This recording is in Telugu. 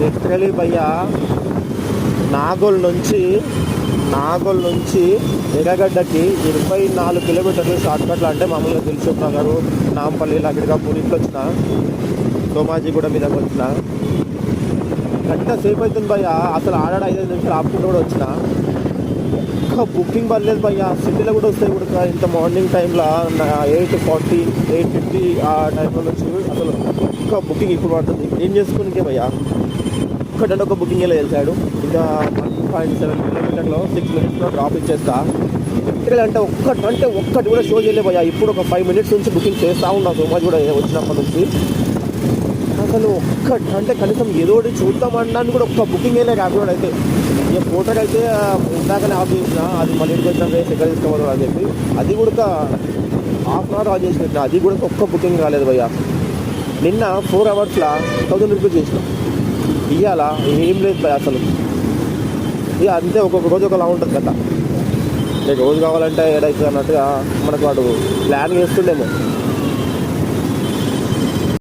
లిటరలీ భయ్యా నాగోల్ నుంచి ఎర్రగడ్డకి 24 కిలోమీటర్లు షార్ట్కట్లు. అంటే మామూలుగా దిల్సుఖ్ నగర్, నాంపల్లి, లగడికాపూర్ ఇట్లా వచ్చిన, సోమాజిగూడ మీదకి వచ్చిన గంట సేపు అవుతుంది భయ్యా. అసలు 5 నిమిషాలు ఆపుకుంటూ కూడా వచ్చిన. ఒక్క బుకింగ్ పర్లేదు భయ్యా. సిటీలో కూడా వస్తాయి కూడా ఇంత మార్నింగ్ టైంలో 8:40, 8:50 ఆ టైంలో నుంచి అసలు ఒక్క బుకింగ్ ఇప్పుడు పడుతుంది. ఏం చేసుకునికే భయ్యా, ఒక్కటంటే ఒక బుకింగ్ ఎలా వెళ్తాడు. ఇంకా 1.7 కిలోమీటర్లో 6 మినిట్స్లో డ్రాప్ ఇచ్చేస్తా. అంటే ఒక్కటి కూడా షో చేయలే భయ్యా. ఇప్పుడు ఒక 5 మినిట్స్ నుంచి బుకింగ్ చేస్తూ ఉన్నాం సోమాజ్ కూడా వచ్చినప్పటి నుంచి. అసలు ఒక్కటంటే కనీసం ఏదో చూద్దామన్నాను కూడా ఒక్క బుకింగ్ వేయలే ర్యాపిడో అయితే. ఇక ఫోటోకి అయితే ఇందాకనే ఆఫ్ చేసిన, అది మళ్ళీ ఇంటికి వచ్చిన రేస్ ఎక్కడ తీసుకోవాలి అని చెప్పి అది కూడా హాఫ్ అన్ అవర్ ఆఫ్ చేసి పెట్టిన, అది కూడా ఒక్క బుకింగ్ రాలేదు భయ్యా. నిన్న 4 అవర్స్లో 1000 రూపీస్ చేసిన. ఇవ్వాలా ఏం లేదు భయ్యా అసలు. ఇక అంతే, ఒక్కొక్క రోజు ఒకలా ఉంటుంది కదా. రోజు కావాలంటే ఏడవుతుంది అన్నట్టుగా మనకు వాడు ప్లాన్ చేస్తుండేమో.